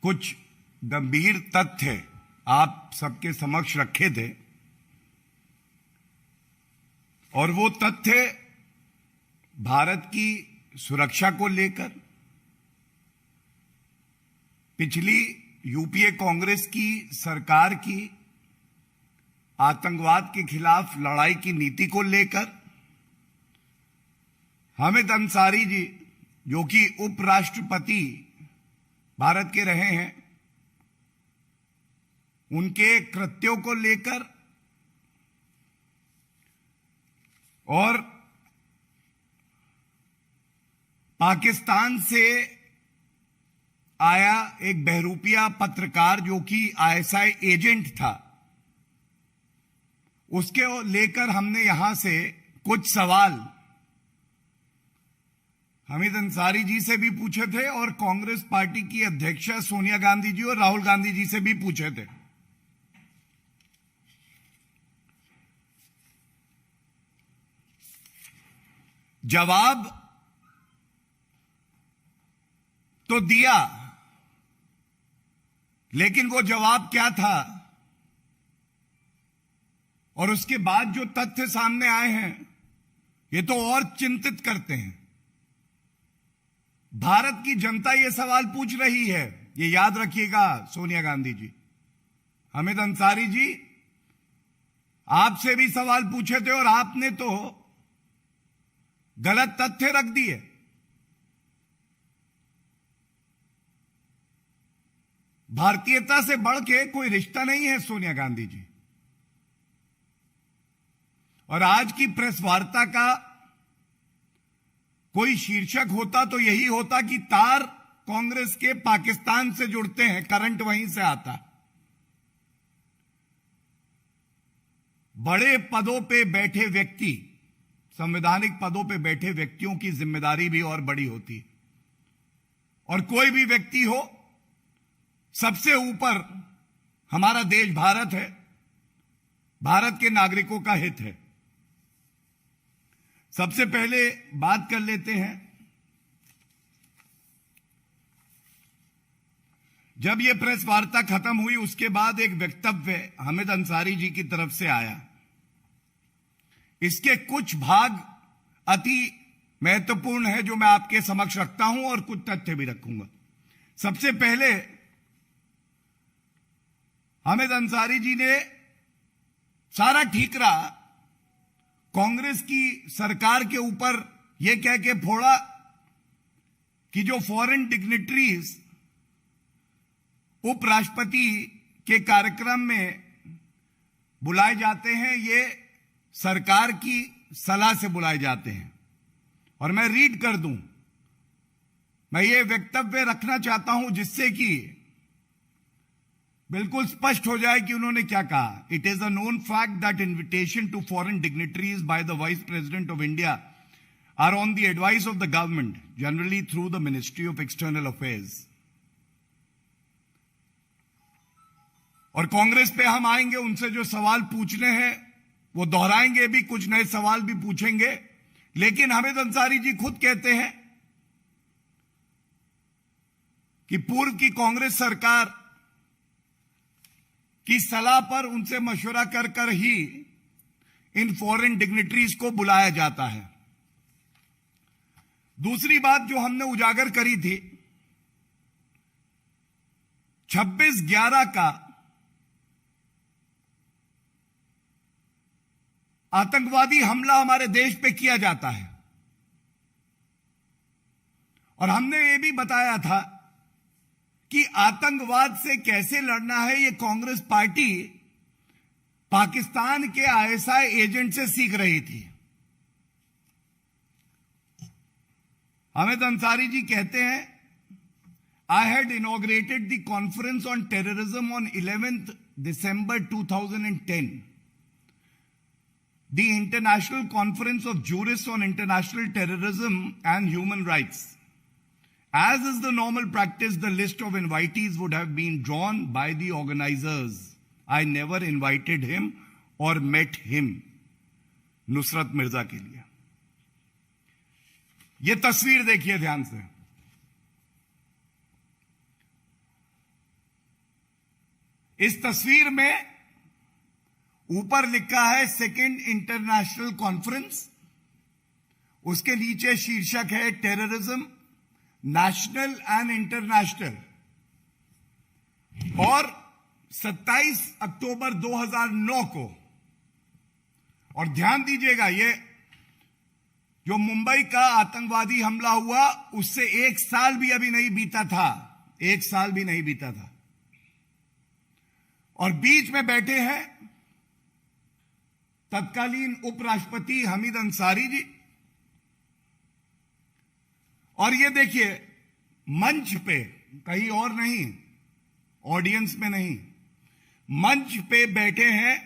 कुछ गंभीर तथ्य आप सबके समक्ष रखे थे और वो तथ्य भारत की सुरक्षा को लेकर पिछली यूपीए कांग्रेस की सरकार की आतंकवाद के खिलाफ लड़ाई की नीति को लेकर हामिद अंसारी जी, जो कि उपराष्ट्रपति भारत के रहे हैं, उनके कृत्यों को लेकर और पाकिस्तान से आया एक बहरूपिया पत्रकार जो कि आईएसआई एजेंट था, उसके लेकर हमने यहां से कुछ सवाल हामिद अंसारी जी से भी पूछे थे और कांग्रेस पार्टी की अध्यक्षा सोनिया गांधी जी और राहुल गांधी जी से भी पूछे थे। जवाब तो दिया, लेकिन वो जवाब क्या था और उसके बाद जो तथ्य सामने आए हैं ये तो और चिंतित करते हैं। भारत की जनता ये सवाल पूछ रही है, ये याद रखिएगा सोनिया गांधी जी, हामिद अंसारी जी, आपसे भी सवाल पूछे थे और आपने तो गलत तथ्य रख दिए। भारतीयता से बढ़ के कोई रिश्ता नहीं है सोनिया गांधी जी। और आज की प्रेस वार्ता का कोई शीर्षक होता तो यही होता कि तार कांग्रेस के पाकिस्तान से जुड़ते हैं, करंट वहीं से आता। बड़े पदों पे बैठे व्यक्ति, संवैधानिक पदों पे बैठे व्यक्तियों की जिम्मेदारी भी और बड़ी होती है। और कोई भी व्यक्ति हो, सबसे ऊपर हमारा देश भारत है, भारत के नागरिकों का हित है। सबसे पहले बात कर लेते हैं, जब यह प्रेस वार्ता खत्म हुई उसके बाद एक वक्तव्य हामिद अंसारी जी की तरफ से आया। इसके कुछ भाग अति महत्वपूर्ण है जो मैं आपके समक्ष रखता हूं और कुछ तथ्य भी रखूंगा। सबसे पहले हामिद अंसारी जी ने सारा ठीकरा कांग्रेस की सरकार के ऊपर यह कह के फोड़ा कि जो फॉरेन डिग्निटरीज उपराष्ट्रपति के कार्यक्रम में बुलाए जाते हैं, ये सरकार की सलाह से बुलाए जाते हैं। और मैं रीड कर दूं, मैं ये वक्तव्य रखना चाहता हूं जिससे कि बिल्कुल स्पष्ट हो जाए कि उन्होंने क्या कहा। It is a known fact that invitation to foreign dignitaries by the vice president of India are on the advice of the government, generally through the ministry of external affairs. और कांग्रेस पे हम आएंगे, उनसे जो सवाल पूछने हैं वो दोहराएंगे भी, कुछ नए सवाल भी पूछेंगे। लेकिन हामिद अंसारी जी खुद कहते हैं कि पूर्व की कांग्रेस सरकार की सलाह पर उनसे मशवरा कर कर ही इन फॉरेन डिग्निटरीज को बुलाया जाता है। दूसरी बात जो हमने उजागर करी थी, 26/11 का आतंकवादी हमला हमारे देश पे किया जाता है और हमने ये भी बताया था कि आतंकवाद से कैसे लड़ना है ये कांग्रेस पार्टी पाकिस्तान के आईएसआई एजेंट से सीख रही थी। हामिद अंसारी जी कहते हैं, I had inaugurated the conference on terrorism on 11th December 2010, the International Conference of Jurists on International Terrorism and Human Rights. As is the normal practice, the list of invitees would have been drawn by the organizers. I never invited him or met him. Nusrat Mirza के लिए। ये तस्वीर देखिए ध्यान से। इस तस्वीर में ऊपर लिखा है सेकेंड इंटरनेशनल कॉन्फ्रेंस, उसके नीचे शीर्षक है टेररिज्म नेशनल एंड इंटरनेशनल, और 27 अक्टूबर 2009 को, और ध्यान दीजिएगा ये जो मुंबई का आतंकवादी हमला हुआ उससे 1 साल भी अभी नहीं बीता था, 1 साल भी नहीं बीता था, और बीच में बैठे हैं तत्कालीन उपराष्ट्रपति हामिद अंसारी जी। और ये देखिए मंच पे, कहीं और नहीं, ऑडियंस में नहीं, मंच पे बैठे हैं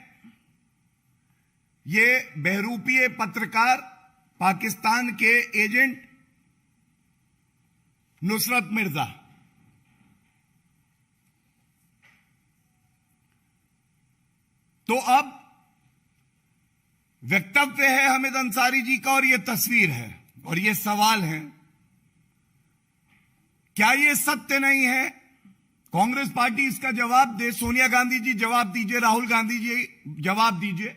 ये बहरूपीय पत्रकार, पाकिस्तान के एजेंट नुसरत मिर्जा। तो अब वक्तव्य है हामिद अंसारी जी का और यह तस्वीर है और ये सवाल है, क्या ये सत्य नहीं है? कांग्रेस पार्टी इसका जवाब दे, सोनिया गांधी जी जवाब दीजिए, राहुल गांधी जी जवाब दीजिए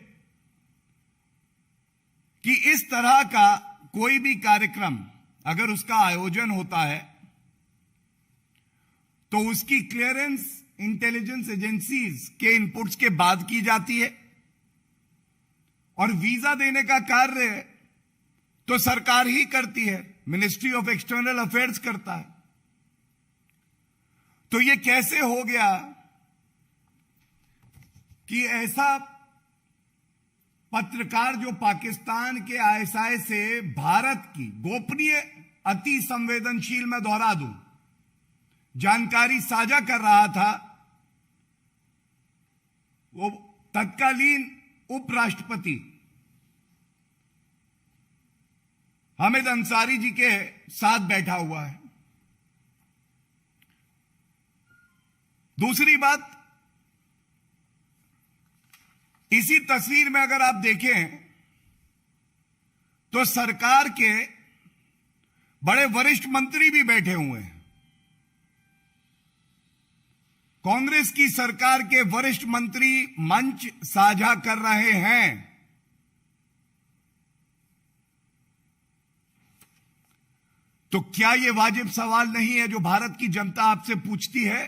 कि इस तरह का कोई भी कार्यक्रम अगर उसका आयोजन होता है तो उसकी क्लियरेंस इंटेलिजेंस एजेंसीज के इनपुट्स के बाद की जाती है, और वीजा देने का कार्य तो सरकार ही करती है, मिनिस्ट्री ऑफ एक्सटर्नल अफेयर्स करता है। तो ये कैसे हो गया कि ऐसा पत्रकार जो पाकिस्तान के आईएसआई से भारत की गोपनीय अति संवेदनशील, मैं दोहरा दूं, जानकारी साझा कर रहा था, वो तत्कालीन उपराष्ट्रपति हामिद अंसारी जी के साथ बैठा हुआ है। दूसरी बात, इसी तस्वीर में अगर आप देखें तो सरकार के बड़े वरिष्ठ मंत्री भी बैठे हुए हैं। कांग्रेस की सरकार के वरिष्ठ मंत्री मंच साझा कर रहे हैं। तो क्या यह वाजिब सवाल नहीं है जो भारत की जनता आपसे पूछती है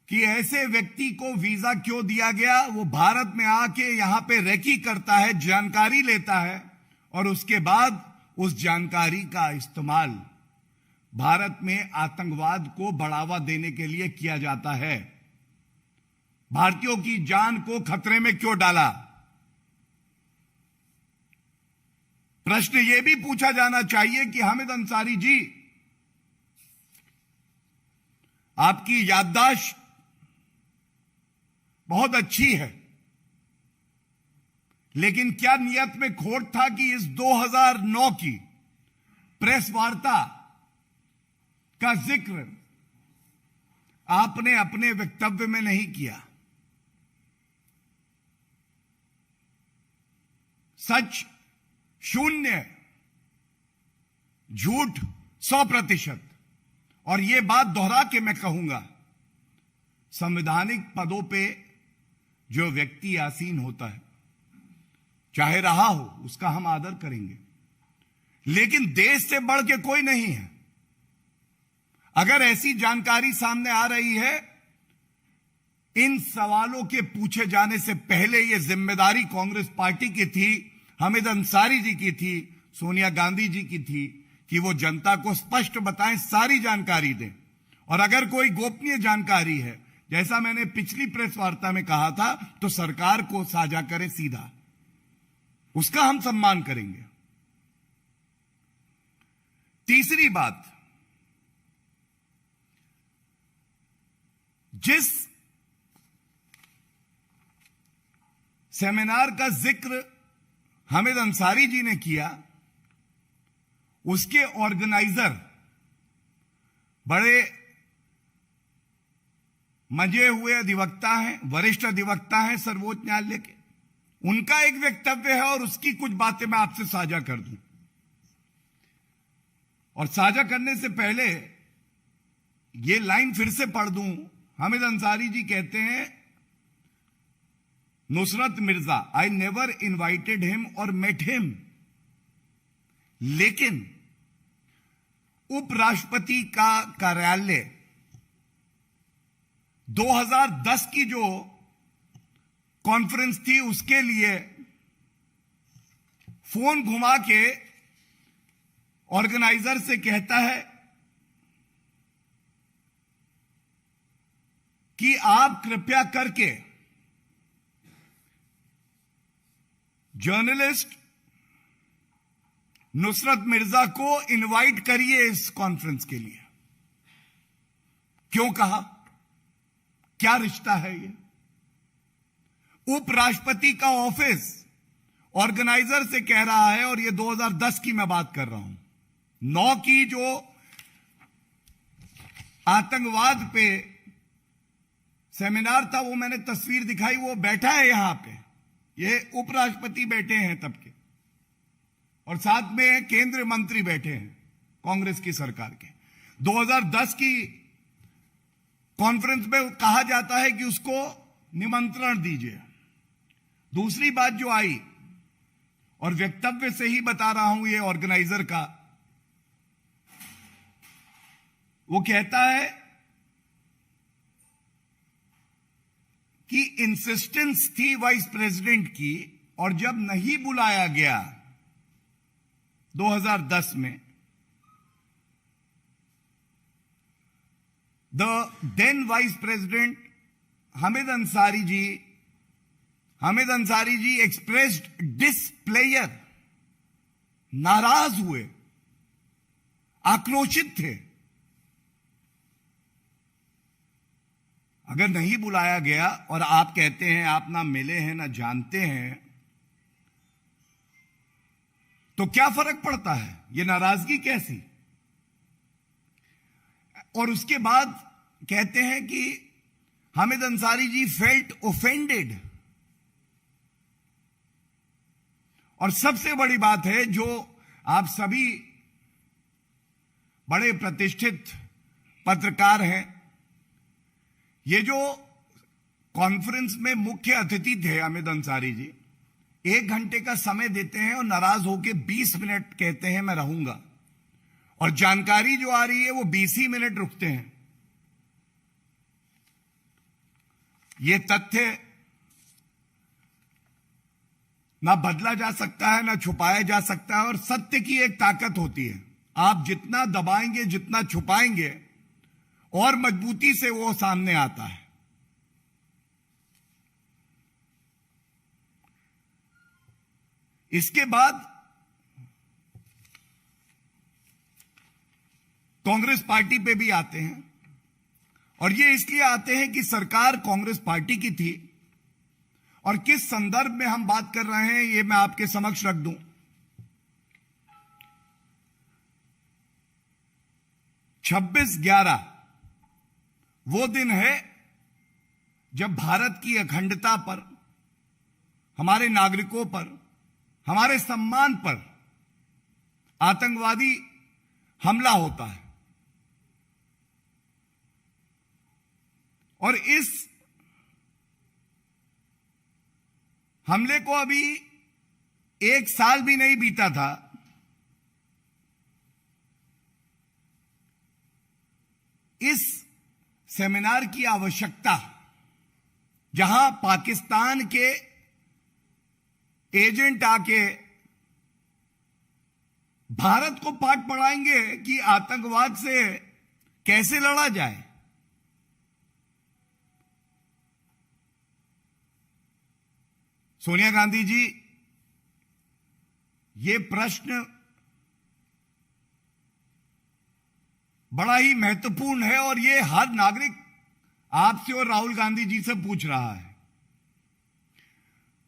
कि ऐसे व्यक्ति को वीजा क्यों दिया गया? वो भारत में आके यहां पे रेकी करता है, जानकारी लेता है और उसके बाद उस जानकारी का इस्तेमाल भारत में आतंकवाद को बढ़ावा देने के लिए किया जाता है। भारतीयों की जान को खतरे में क्यों डाला? प्रश्न यह भी पूछा जाना चाहिए कि हामिद अंसारी जी, आपकी याददाश्त बहुत अच्छी है, लेकिन क्या नियत में खोट था कि इस 2009 की प्रेस वार्ता का जिक्र आपने अपने वक्तव्य में नहीं किया? सच 0, झूठ 100%। और यह बात दोहरा के मैं कहूंगा, संवैधानिक पदों पे जो व्यक्ति आसीन होता है, चाहे रहा हो, उसका हम आदर करेंगे, लेकिन देश से बढ़ के कोई नहीं है। अगर ऐसी जानकारी सामने आ रही है, इन सवालों के पूछे जाने से पहले यह जिम्मेदारी कांग्रेस पार्टी की थी, हामिद अंसारी जी की थी, सोनिया गांधी जी की थी कि वो जनता को स्पष्ट बताएं, सारी जानकारी दें। और अगर कोई गोपनीय जानकारी है, जैसा मैंने पिछली प्रेस वार्ता में कहा था, तो सरकार को साझा करें सीधा, उसका हम सम्मान करेंगे। तीसरी बात, जिस सेमिनार का जिक्र हामिद अंसारी जी ने किया, उसके ऑर्गेनाइजर बड़े मंजे हुए अधिवक्ता हैं, वरिष्ठ अधिवक्ता हैं सर्वोच्च न्यायालय के। उनका एक वक्तव्य है और उसकी कुछ बातें मैं आपसे साझा कर दूं। और साझा करने से पहले ये लाइन फिर से पढ़ दूं। हामिद अंसारी जी कहते हैं, Nusrat Mirza, I never invited him और मेट हिम, लेकिन उपराष्ट्रपति का कार्यालय 2010 की जो कॉन्फ्रेंस थी उसके लिए फोन घुमा के ऑर्गेनाइजर से कहता है कि आप कृपया करके जर्नलिस्ट नुसरत मिर्जा को इनवाइट करिए इस कॉन्फ्रेंस के लिए। क्यों कहा? क्या रिश्ता है ये? उपराष्ट्रपति का ऑफिस ऑर्गेनाइजर से कह रहा है, और ये 2010 की मैं बात कर रहा हूं, 9 की जो आतंकवाद पे सेमिनार था, वो मैंने तस्वीर दिखाई, वो बैठा है यहां पे, ये उपराष्ट्रपति बैठे हैं तब के, और साथ में केंद्रीय मंत्री बैठे हैं कांग्रेस की सरकार के। 2010 की कॉन्फ्रेंस में कहा जाता है कि उसको निमंत्रण दीजिए। दूसरी बात जो आई, और वक्तव्य से ही बता रहा हूं ये ऑर्गेनाइजर का, वो कहता है कि इंसिस्टेंस थी वाइस प्रेसिडेंट की, और जब नहीं बुलाया गया 2010 में, the then vice president Hamid Ansari ji expressed displeasure, नाराज हुए, आक्रोशित थे। अगर नहीं बुलाया गया और आप कहते हैं आप ना मिले हैं ना जानते हैं, तो क्या फर्क पड़ता है? ये नाराजगी कैसी? और उसके बाद कहते हैं कि हामिद अंसारी जी फेल्ट ओफेंडेड। और सबसे बड़ी बात है, जो आप सभी बड़े प्रतिष्ठित पत्रकार हैं, ये जो कॉन्फ्रेंस में मुख्य अतिथि थे हामिद अंसारी जी, 1 घंटे का समय देते हैं और नाराज होकर 20 मिनट कहते हैं मैं रहूंगा, और जानकारी जो आ रही है वो 20 ही मिनट रुकते हैं। ये तथ्य ना बदला जा सकता है, ना छुपाया जा सकता है, और सत्य की एक ताकत होती है, आप जितना दबाएंगे, जितना छुपाएंगे, और मजबूती से वो सामने आता है। इसके बाद कांग्रेस पार्टी पे भी आते हैं, और ये इसलिए आते हैं कि सरकार कांग्रेस पार्टी की थी, और किस संदर्भ में हम बात कर रहे हैं ये मैं आपके समक्ष रख दूं। 26/11 वो दिन है जब भारत की अखंडता पर, हमारे नागरिकों पर, हमारे सम्मान पर आतंकवादी हमला होता है। और इस हमले को अभी 1 साल भी नहीं बीता था, इस सेमिनार की आवश्यकता, जहां पाकिस्तान के एजेंट आके भारत को पाठ पढ़ाएंगे कि आतंकवाद से कैसे लड़ा जाए। सोनिया गांधी जी, ये प्रश्न बड़ा ही महत्वपूर्ण है, और ये हर नागरिक आपसे और राहुल गांधी जी से पूछ रहा है।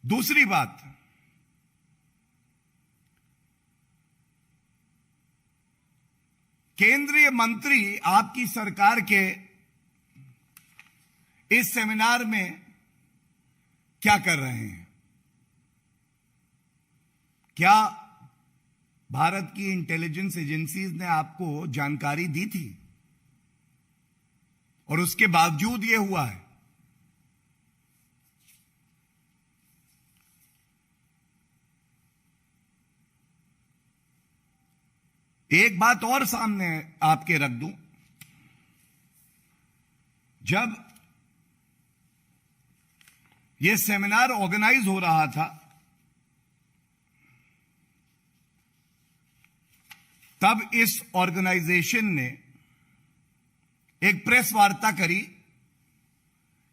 दूसरी बात, केंद्रीय मंत्री आपकी सरकार के इस सेमिनार में क्या कर रहे हैं? क्या भारत की इंटेलिजेंस एजेंसीज ने आपको जानकारी दी थी? और उसके बावजूद ये हुआ है। एक बात और सामने आपके रख दूं, जब यह सेमिनार ऑर्गेनाइज हो रहा था तब इस ऑर्गेनाइजेशन ने एक प्रेस वार्ता करी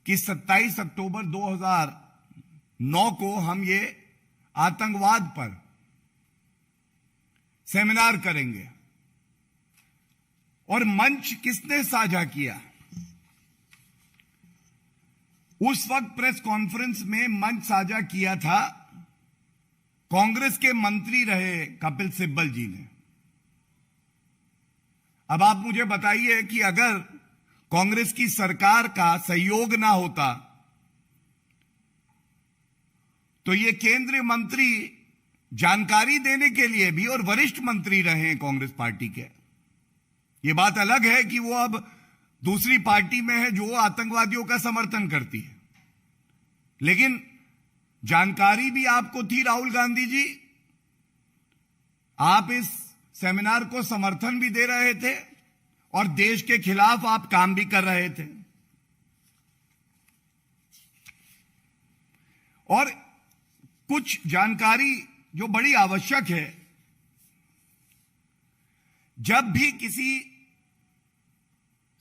कि 27 अक्टूबर 2009 को हम ये आतंकवाद पर सेमिनार करेंगे। और मंच किसने साझा किया? उस वक्त प्रेस कॉन्फ्रेंस में मंच साझा किया था कांग्रेस के मंत्री रहे कपिल सिब्बल जी ने। अब आप मुझे बताइए कि अगर कांग्रेस की सरकार का सहयोग ना होता तो ये केंद्रीय मंत्री जानकारी देने के लिए भी, और वरिष्ठ मंत्री रहे हैं कांग्रेस पार्टी के, ये बात अलग है कि वो अब दूसरी पार्टी में है जो आतंकवादियों का समर्थन करती है, लेकिन जानकारी भी आपको थी राहुल गांधी जी। आप इस सेमिनार को समर्थन भी दे रहे थे और देश के खिलाफ आप काम भी कर रहे थे। और कुछ जानकारी जो बड़ी आवश्यक है, जब भी किसी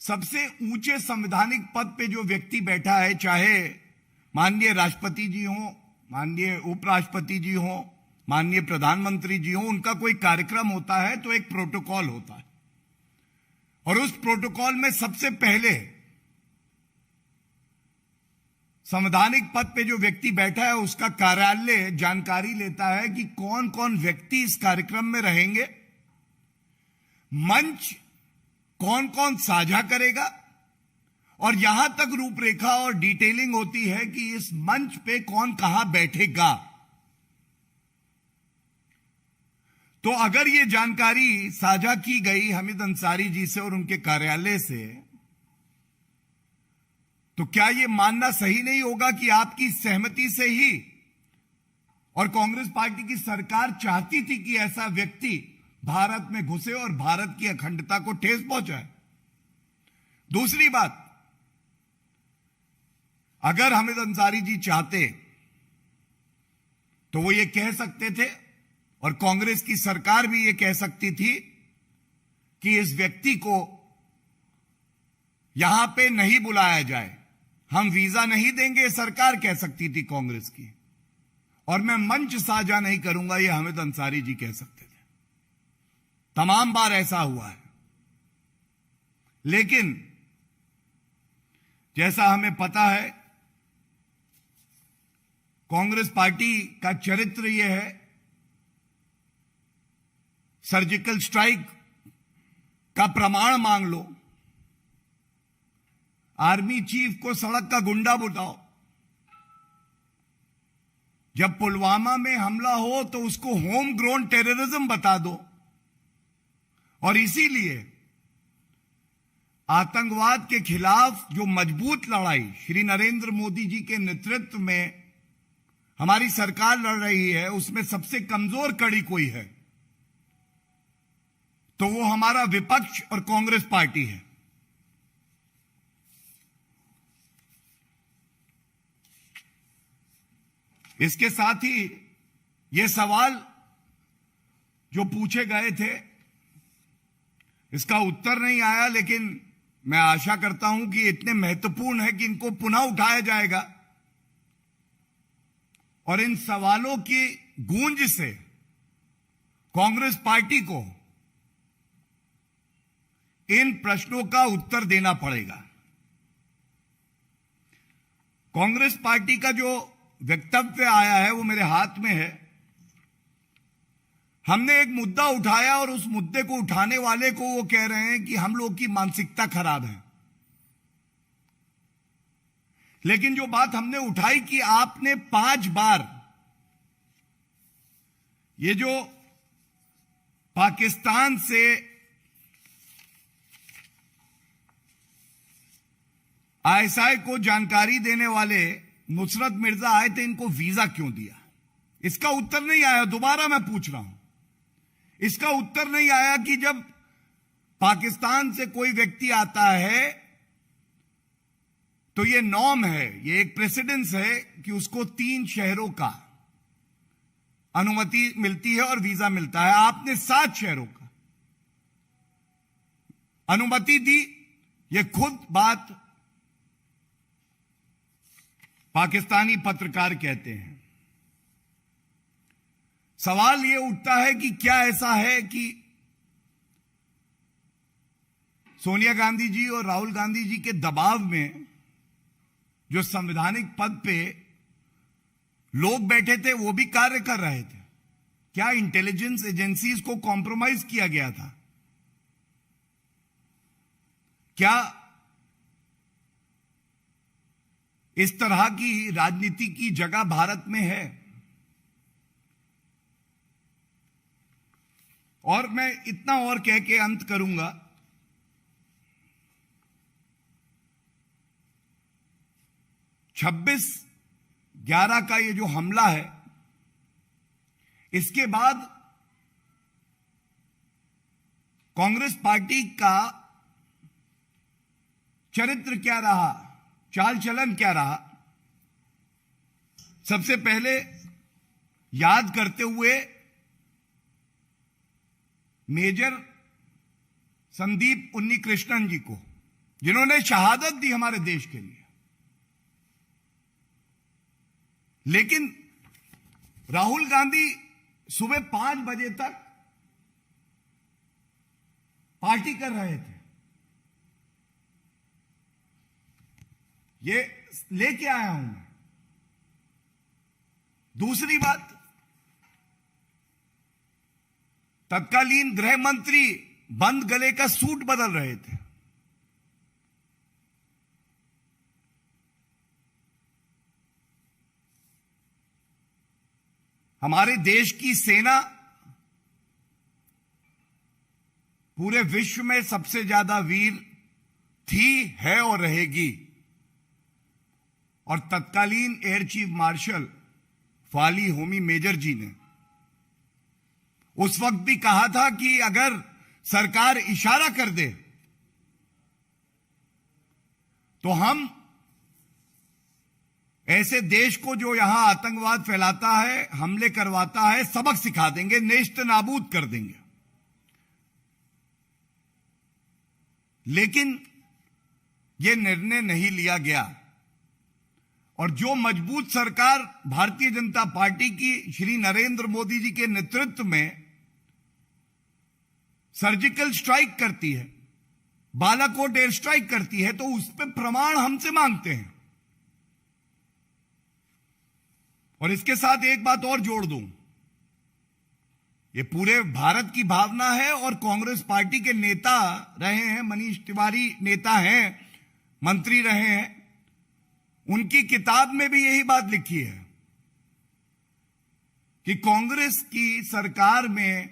सबसे ऊंचे संवैधानिक पद पे जो व्यक्ति बैठा है, चाहे माननीय राष्ट्रपति जी हों, माननीय उपराष्ट्रपति जी हों, माननीय प्रधानमंत्री जी हों, उनका कोई कार्यक्रम होता है तो एक प्रोटोकॉल होता है, और उस प्रोटोकॉल में सबसे पहले संवैधानिक पद पे जो व्यक्ति बैठा है उसका कार्यालय जानकारी लेता है कि कौन कौन व्यक्ति इस कार्यक्रम में रहेंगे, मंच कौन कौन साझा करेगा, और यहां तक रूपरेखा और डिटेलिंग होती है कि इस मंच पे कौन कहां बैठेगा। तो अगर ये जानकारी साझा की गई हामिद अंसारी जी से और उनके कार्यालय से, तो क्या यह मानना सही नहीं होगा कि आपकी सहमति से ही और कांग्रेस पार्टी की सरकार चाहती थी कि ऐसा व्यक्ति भारत में घुसे और भारत की अखंडता को ठेस पहुंचाए? दूसरी बात, अगर हामिद अंसारी जी चाहते तो वो ये कह सकते थे और कांग्रेस की सरकार भी ये कह सकती थी कि इस व्यक्ति को यहां पे नहीं बुलाया जाए, हम वीजा नहीं देंगे, सरकार कह सकती थी कांग्रेस की, और मैं मंच साझा नहीं करूंगा, ये हामिद अंसारी जी कह सकते थे। तमाम बार ऐसा हुआ है। लेकिन जैसा हमें पता है, कांग्रेस पार्टी का चरित्र यह है, सर्जिकल स्ट्राइक का प्रमाण मांग लो, आर्मी चीफ को सड़क का गुंडा बताओ, जब पुलवामा में हमला हो तो उसको होम ग्रोन टेररिज्म बता दो। और इसीलिए आतंकवाद के खिलाफ जो मजबूत लड़ाई श्री नरेंद्र मोदी जी के नेतृत्व में हमारी सरकार लड़ रही है, उसमें सबसे कमजोर कड़ी कोई है तो वो हमारा विपक्ष और कांग्रेस पार्टी है। इसके साथ ही ये सवाल जो पूछे गए थे, इसका उत्तर नहीं आया, लेकिन मैं आशा करता हूं कि इतने महत्वपूर्ण है कि इनको पुनः उठाया जाएगा और इन सवालों की गूंज से कांग्रेस पार्टी को इन प्रश्नों का उत्तर देना पड़ेगा। कांग्रेस पार्टी का जो वक्तव्य आया है वो मेरे हाथ में है। हमने एक मुद्दा उठाया और उस मुद्दे को उठाने वाले को वो कह रहे हैं कि हम लोग की मानसिकता खराब है। लेकिन जो बात हमने उठाई कि आपने 5 बार ये जो पाकिस्तान से आईएसआई को जानकारी देने वाले नुसरत मिर्जा आए थे, इनको वीजा क्यों दिया? इसका उत्तर नहीं आया। दोबारा मैं पूछ रहा हूं, इसका उत्तर नहीं आया कि जब पाकिस्तान से कोई व्यक्ति आता है तो यह नॉर्म है, यह एक प्रेसिडेंस है कि उसको 3 शहरों का अनुमति मिलती है और वीजा मिलता है। आपने 7 शहरों का अनुमति दी। यह खुद बात पाकिस्तानी पत्रकार कहते हैं। सवाल यह उठता है कि क्या ऐसा है कि सोनिया गांधी जी और राहुल गांधी जी के दबाव में जो संवैधानिक पद पे लोग बैठे थे वो भी कार्य कर रहे थे? क्या इंटेलिजेंस एजेंसीज को कॉम्प्रोमाइज किया गया था? क्या इस तरह की राजनीति की जगह भारत में है? और मैं इतना और कह के अंत करूंगा, 26/11 का ये जो हमला है, इसके बाद कांग्रेस पार्टी का चरित्र क्या रहा, चाल चलन क्या रहा? सबसे पहले याद करते हुए मेजर संदीप उन्नीकृष्णन जी को, जिन्होंने शहादत दी हमारे देश के लिए, लेकिन राहुल गांधी सुबह 5 बजे तक पार्टी कर रहे थे। ये लेके आया हूं मैं। दूसरी बात, तत्कालीन गृह मंत्री बंद गले का सूट बदल रहे थे। हमारे देश की सेना पूरे विश्व में सबसे ज्यादा वीर थी, है और रहेगी। और तत्कालीन air chief marshal Fali Homi Major ji ने उस वक्त भी कहा था कि अगर सरकार इशारा कर दे तो हम ऐसे देश को जो यहां आतंकवाद फैलाता है, हमले करवाता है, सबक सिखा देंगे, नेस्त नाबूद कर देंगे। लेकिन यह निर्णय नहीं लिया गया और जो मजबूत सरकार भारतीय जनता पार्टी की श्री नरेंद्र मोदी जी के नेतृत्व में सर्जिकल स्ट्राइक करती है, बालाकोट एयर स्ट्राइक करती है, तो उस पर प्रमाण हमसे मांगते हैं। और इसके साथ एक बात और जोड़ दूं, ये पूरे भारत की भावना है और कांग्रेस पार्टी के नेता रहे हैं, मनीष तिवारी नेता हैं, मंत्री रहे हैं, उनकी किताब में भी यही बात लिखी है कि कांग्रेस की सरकार में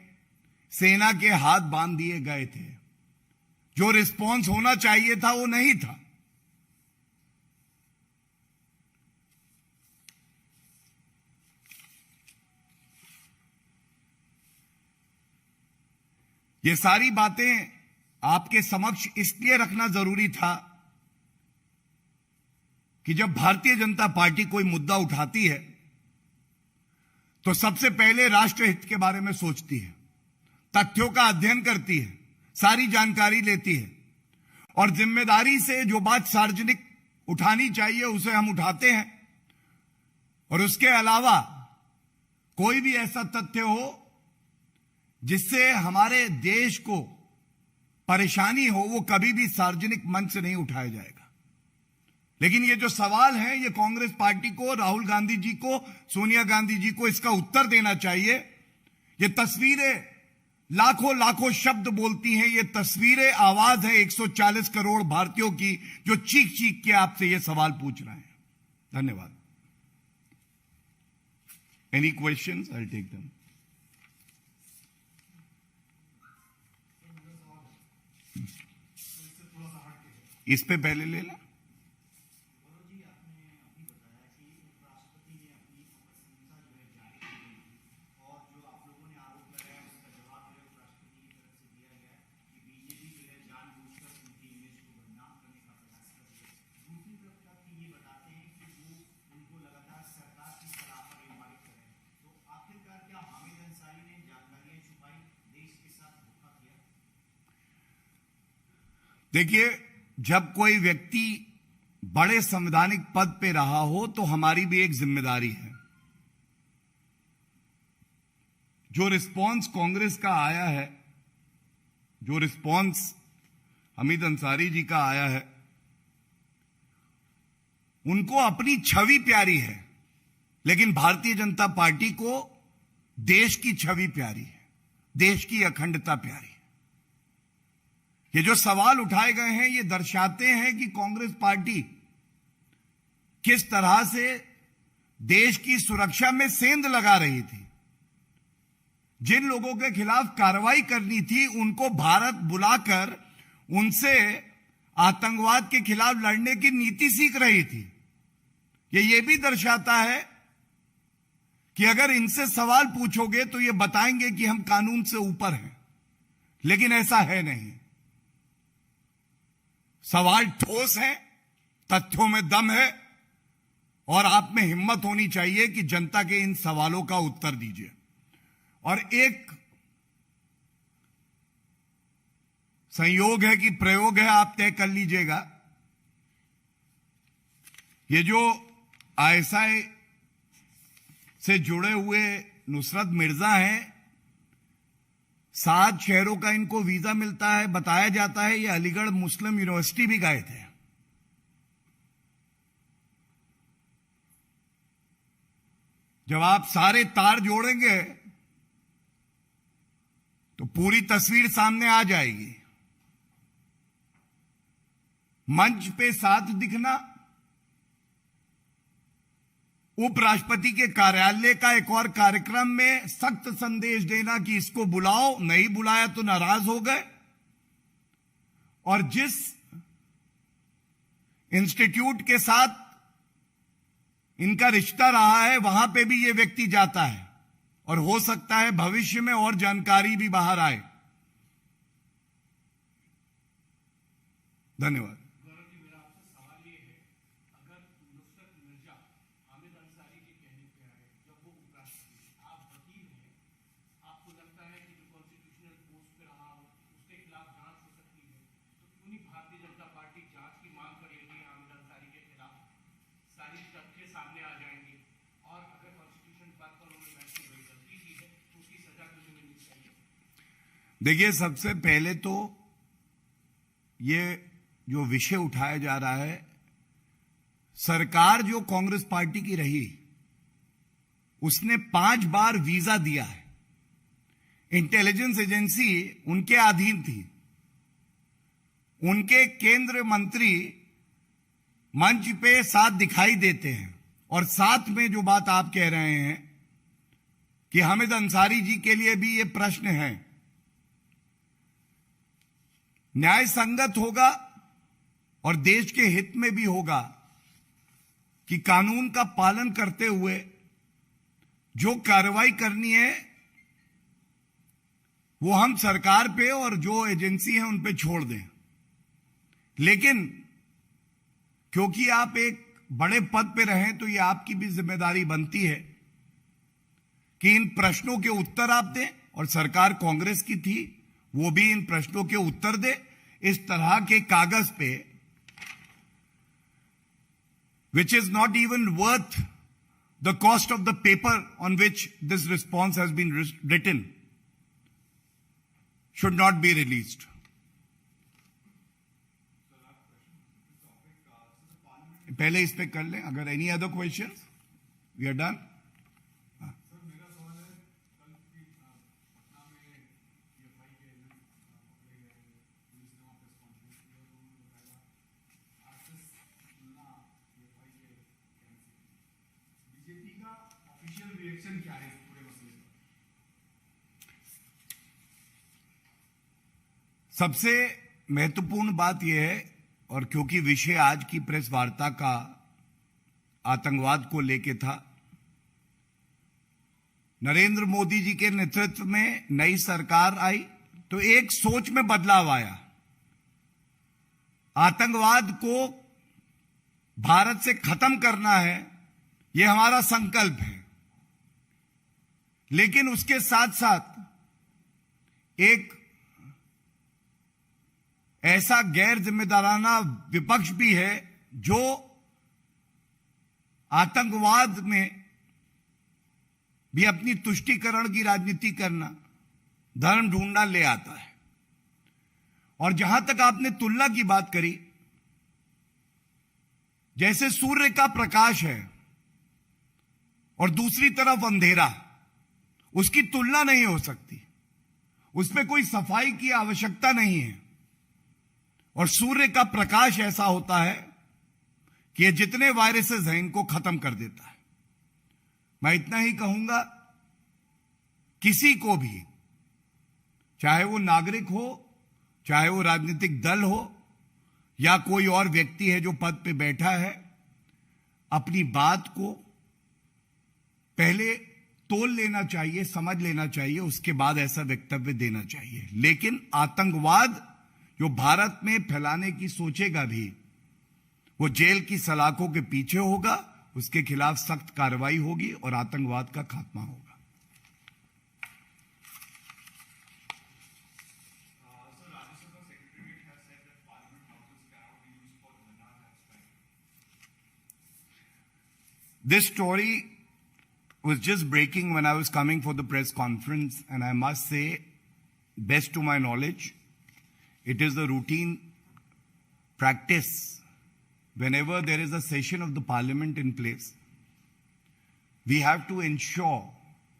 सेना के हाथ बांध दिए गए थे। जो रिस्पॉन्स होना चाहिए था वो नहीं था। ये सारी बातें आपके समक्ष इसलिए रखना जरूरी था कि जब भारतीय जनता पार्टी कोई मुद्दा उठाती है तो सबसे पहले राष्ट्रहित के बारे में सोचती है, तथ्यों का अध्ययन करती है, सारी जानकारी लेती है और जिम्मेदारी से जो बात सार्वजनिक उठानी चाहिए उसे हम उठाते हैं। और उसके अलावा कोई भी ऐसा तथ्य हो जिससे हमारे देश को परेशानी हो, वो कभी भी सार्वजनिक मंच से नहीं उठाया जाएगा। लेकिन ये जो सवाल है, ये कांग्रेस पार्टी को, राहुल गांधी जी को, सोनिया गांधी जी को इसका उत्तर देना चाहिए। ये तस्वीरें लाखों लाखों शब्द बोलती हैं, ये तस्वीरें आवाज है 140 करोड़ भारतीयों की जो चीख चीख के आपसे ये सवाल पूछ रहे हैं। धन्यवाद। Any questions? I take them. इस पे पहले ले लें। देखिए, जब कोई व्यक्ति बड़े संवैधानिक पद पे रहा हो तो हमारी भी एक जिम्मेदारी है। जो रिस्पॉन्स कांग्रेस का आया है, जो रिस्पॉन्स हमीद अंसारी जी का आया है, उनको अपनी छवि प्यारी है, लेकिन भारतीय जनता पार्टी को देश की छवि प्यारी है, देश की अखंडता प्यारी है। ये जो सवाल उठाए गए हैं ये दर्शाते हैं कि कांग्रेस पार्टी किस तरह से देश की सुरक्षा में सेंध लगा रही थी। जिन लोगों के खिलाफ कार्रवाई करनी थी उनको भारत बुलाकर उनसे आतंकवाद के खिलाफ लड़ने की नीति सीख रही थी। ये भी दर्शाता है कि अगर इनसे सवाल पूछोगे तो ये बताएंगे कि हम कानून से ऊपर हैं, लेकिन ऐसा है नहीं। सवाल ठोस है, तथ्यों में दम है और आप में हिम्मत होनी चाहिए कि जनता के इन सवालों का उत्तर दीजिए। और एक संयोग है कि प्रयोग है, आप तय कर लीजिएगा। ये जो आईएसआई से जुड़े हुए नुसरत मिर्जा हैं, 7 शहरों का इनको वीजा मिलता है। बताया जाता है ये अलीगढ़ मुस्लिम यूनिवर्सिटी भी गए थे। जब आप सारे तार जोड़ेंगे तो पूरी तस्वीर सामने आ जाएगी। मंच पे साथ दिखना, उपराष्ट्रपति के कार्यालय का एक और कार्यक्रम में सख्त संदेश देना कि इसको बुलाओ, नहीं बुलाया तो नाराज हो गए। और जिस इंस्टीट्यूट के साथ इनका रिश्ता रहा है वहां पे भी ये व्यक्ति जाता है और हो सकता है भविष्य में और जानकारी भी बाहर आए। धन्यवाद। देखिए, सबसे पहले तो ये जो विषय उठाया जा रहा है, सरकार जो कांग्रेस पार्टी की रही उसने 5 बार वीजा दिया है। इंटेलिजेंस एजेंसी उनके अधीन थी। उनके केंद्र मंत्री मंच पे साथ दिखाई देते हैं। और साथ में जो बात आप कह रहे हैं कि हामिद अंसारी जी के लिए भी ये प्रश्न है, न्याय संगत होगा और देश के हित में भी होगा कि कानून का पालन करते हुए जो कार्रवाई करनी है वो हम सरकार पे और जो एजेंसी है उन पे छोड़ दें। लेकिन क्योंकि आप एक बड़े पद पे रहें तो ये आपकी भी जिम्मेदारी बनती है कि इन प्रश्नों के उत्तर आप दें। और सरकार कांग्रेस की थी, वो भी इन प्रश्नों के उत्तर दे। इस तरह के कागज पे which is not even worth the cost of the paper on which this response has been written should not be released. पहले इस पे कर लें। अगर any other questions, we are done. सबसे महत्वपूर्ण बात यह है, और क्योंकि विषय आज की प्रेस वार्ता का आतंकवाद को लेके था, नरेंद्र मोदी जी के नेतृत्व में नई सरकार आई तो एक सोच में बदलाव आया। आतंकवाद को भारत से खत्म करना है, यह हमारा संकल्प है। लेकिन उसके साथ साथ एक ऐसा गैर जिम्मेदाराना विपक्ष भी है जो आतंकवाद में भी अपनी तुष्टीकरण की राजनीति करना, धर्म ढूंढना ले आता है। और जहां तक आपने तुलना की बात करी, जैसे सूर्य का प्रकाश है और दूसरी तरफ अंधेरा, उसकी तुलना नहीं हो सकती, उसमें कोई सफाई की आवश्यकता नहीं है। और सूर्य का प्रकाश ऐसा होता है कि ये जितने वायरसेस हैं इनको खत्म कर देता है। मैं इतना ही कहूंगा, किसी को भी, चाहे वो नागरिक हो, चाहे वो राजनीतिक दल हो या कोई और व्यक्ति है जो पद पे बैठा है, अपनी बात को पहले तोल लेना चाहिए, समझ लेना चाहिए, उसके बाद ऐसा वक्तव्य देना चाहिए। लेकिन आतंकवाद जो भारत में फैलाने की सोचेगा भी, वो जेल की सलाखों के पीछे होगा, उसके खिलाफ सख्त कार्रवाई होगी और आतंकवाद का खात्मा होगा। This story was just breaking when I was coming for the press conference, and I must say, best to my knowledge, it is the routine practice whenever there is a session of the parliament in place. We have to ensure,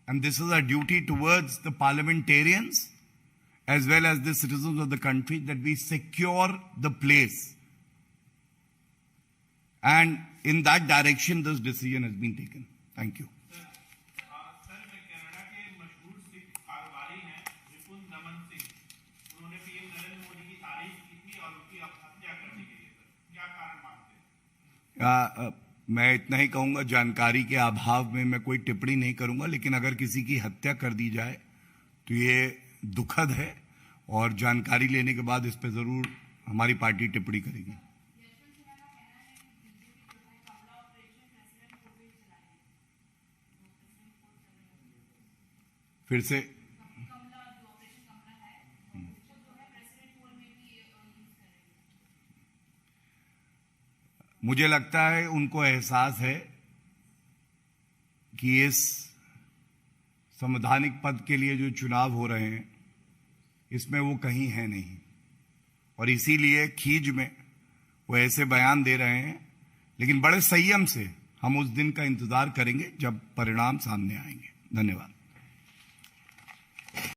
and this is our duty towards the parliamentarians as well as the citizens of the country, that we secure the place. And in that direction, this decision has been taken. Thank you. मैं इतना ही कहूंगा, जानकारी के अभाव में मैं कोई टिप्पणी नहीं करूंगा, लेकिन अगर किसी की हत्या कर दी जाए तो ये दुखद है और जानकारी लेने के बाद इस पर जरूर हमारी पार्टी टिप्पणी करेगी। फिर से मुझे लगता है उनको एहसास है कि इस संवैधानिक पद के लिए जो चुनाव हो रहे हैं इसमें वो कहीं है नहीं, और इसीलिए खीज में वो ऐसे बयान दे रहे हैं। लेकिन बड़े संयम से हम उस दिन का इंतजार करेंगे जब परिणाम सामने आएंगे। धन्यवाद।